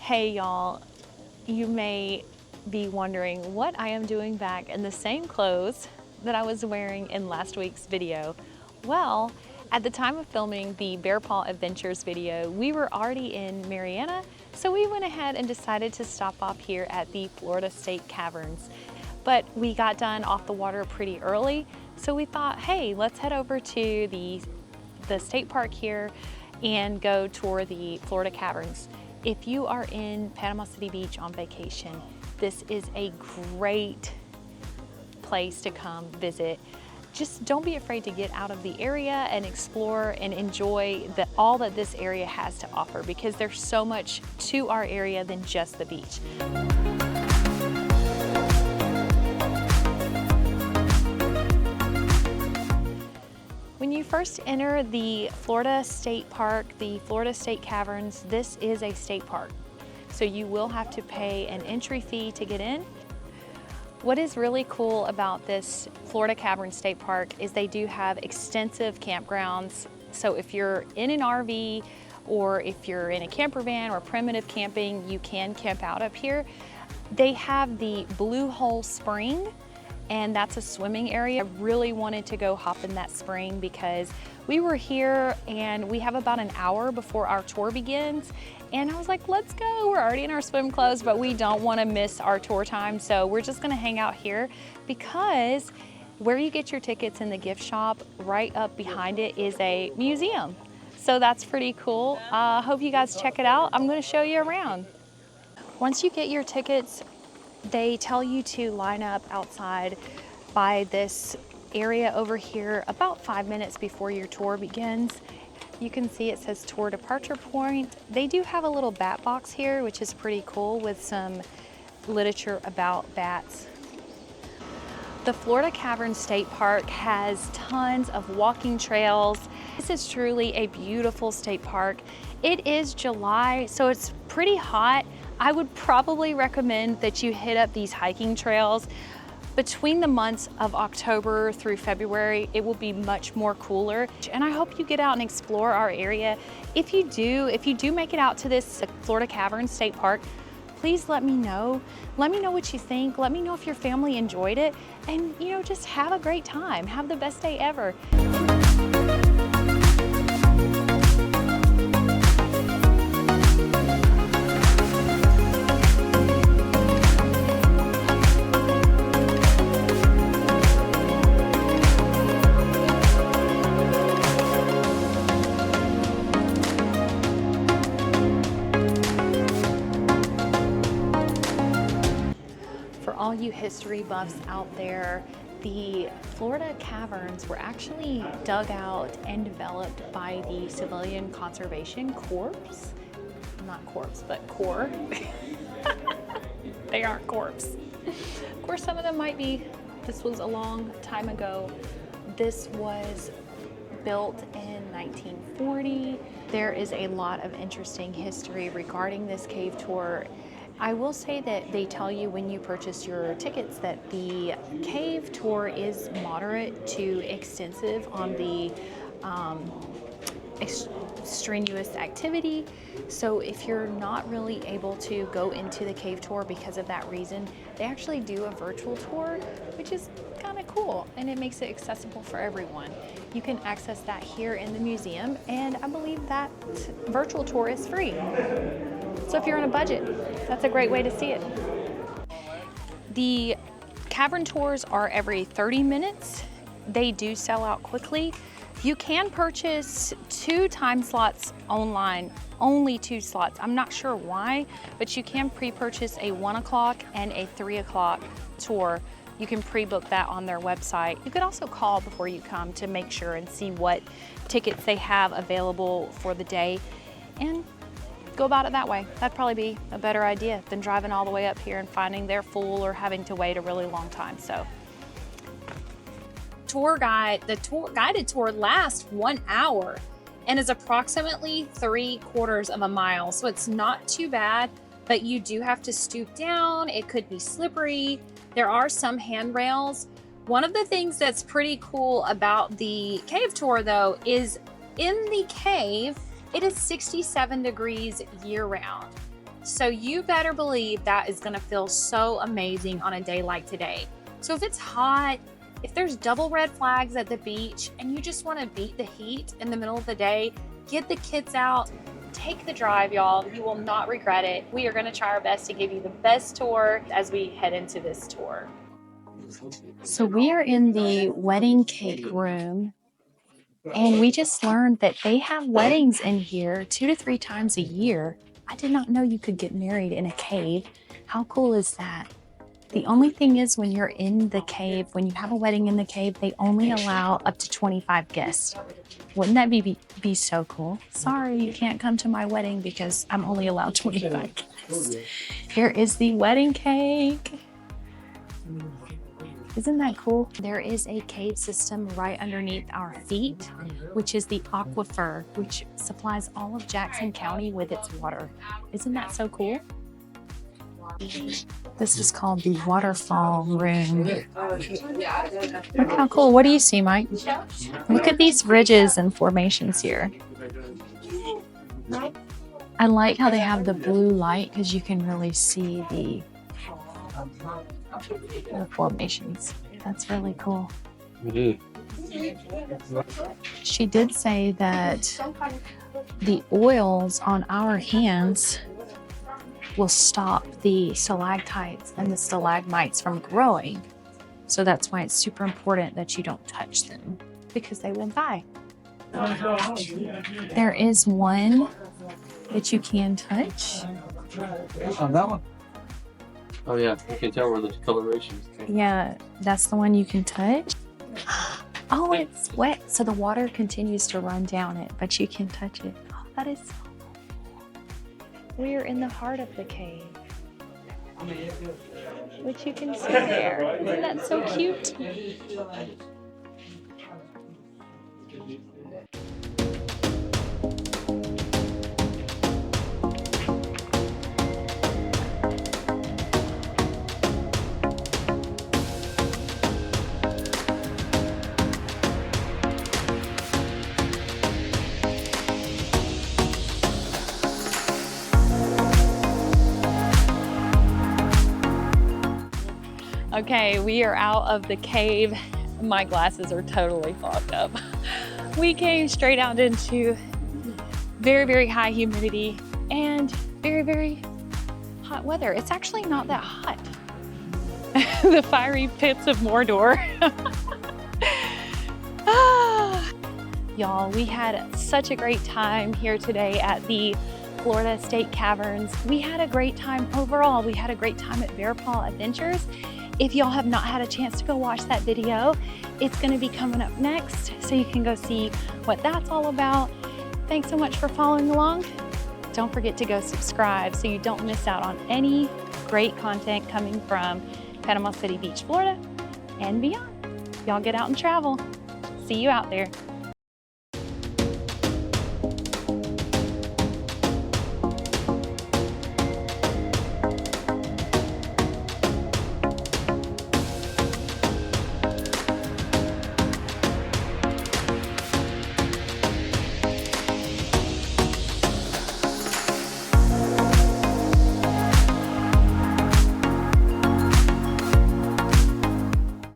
Hey y'all, you may be wondering what I am doing back in the same clothes that I was wearing in last week's video. Well, at the time of filming the Bear Paw Adventures video, we were already in Mariana, so we went ahead and decided to stop off here at the Florida State Caverns. But we got done off the water pretty early, so we thought, hey, let's head over to the state park here and go tour the Florida Caverns. If you are in Panama City Beach on vacation, this is a great place to come visit. Just don't be afraid to get out of the area and explore and enjoy all that this area has to offer, because there's so much to our area than just the beach. When you first enter the Florida State Park, the Florida State Caverns, this is a state park. So you will have to pay an entry fee to get in. What is really cool about this Florida Cavern State Park is they do have extensive campgrounds. So if you're in an RV or if you're in a camper van or primitive camping, you can camp out up here. They have the Blue Hole Spring, and that's a swimming area. I really wanted to go hop in that spring because we were here and we have about an hour before our tour begins. And I was like, let's go. We're already in our swim clothes, but we don't want to miss our tour time. So we're just gonna hang out here, because where you get your tickets in the gift shop, right up behind it is a museum. So that's pretty cool. Hope you guys check it out. I'm gonna show you around. Once you get your tickets, they tell you to line up outside by this area over here about 5 minutes before your tour begins. You can see it says tour departure point. They do have a little bat box here, which is pretty cool, with some literature about bats. The Florida Cavern State Park has tons of walking trails. This is truly a beautiful state park. It is July, so it's pretty hot. I would probably recommend that you hit up these hiking trails. Between the months of October through February, it will be much more cooler. And I hope you get out and explore our area. If you do make it out to this Florida Cavern State Park, please let me know. Let me know what you think. Let me know if your family enjoyed it. And just have a great time. Have the best day ever. All you history buffs out there, the Florida Caverns were actually dug out and developed by the Civilian Conservation Corps. Not corpse, but Corps. They aren't corps. Of course, some of them might be. This was a long time ago. This was built in 1940. There is a lot of interesting history regarding this cave tour. I will say that they tell you when you purchase your tickets that the cave tour is moderate to extensive on the strenuous activity. So if you're not really able to go into the cave tour because of that reason, they actually do a virtual tour, which is kind of cool, and it makes it accessible for everyone. You can access that here in the museum, and I believe that virtual tour is free. So if you're on a budget, that's a great way to see it. The cavern tours are every 30 minutes. They do sell out quickly. You can purchase 2 time slots online, only 2 slots. I'm not sure why, but you can pre-purchase a 1 o'clock and a 3 o'clock tour. You can pre-book that on their website. You could also call before you come to make sure and see what tickets they have available for the day, and go about it that way. That'd probably be a better idea than driving all the way up here and finding they're full or having to wait a really long time. So, the guided tour lasts 1 hour and is approximately 3/4 of a mile. So it's not too bad, but you do have to stoop down. It could be slippery. There are some handrails. One of the things that's pretty cool about the cave tour, though, is in the cave, it is 67 degrees year round. So you better believe that is gonna feel so amazing on a day like today. So if it's hot, if there's double red flags at the beach and you just wanna beat the heat in the middle of the day, get the kids out, take the drive, y'all. You will not regret it. We are gonna try our best to give you the best tour as we head into this tour. So we are in the wedding cake room, and we just learned that they have weddings in here 2 to 3 times a year. I did not know you could get married in a cave. How cool is that? The only thing is, when you're in the cave, when you have a wedding in the cave, they only allow up to 25 guests. Wouldn't that be so cool? Sorry, you can't come to my wedding because I'm only allowed 25 guests. Here is the wedding cake. Isn't that cool? There is a cave system right underneath our feet, which is the aquifer, which supplies all of Jackson County with its water. Isn't that so cool? This is called the waterfall room. Look how cool. What do you see, Mike? Look at these ridges and formations here. I like how they have the blue light because you can really see the formations. That's really cool. She did say that the oils on our hands will stop the stalactites and the stalagmites from growing. So that's why it's super important that you don't touch them, because they will die. There is one that you can touch. On that one? Oh yeah, you can tell where the coloration is. Yeah, that's the one you can touch. Oh, it's wet, so the water continues to run down it, but you can touch it. Oh, that is so cool. We are in the heart of the cave, which you can see there. Isn't that so cute? Okay, we are out of the cave. My glasses are totally fogged up. We came straight out into very, very high humidity and very, very hot weather. It's actually not that hot. The fiery pits of Mordor. Y'all, we had such a great time here today at the Florida State Caverns. We had a great time overall. We had a great time at Bear Paw Adventures. If y'all have not had a chance to go watch that video, it's gonna be coming up next, so you can go see what that's all about. Thanks so much for following along. Don't forget to go subscribe so you don't miss out on any great content coming from Panama City Beach, Florida and beyond. Y'all get out and travel. See you out there.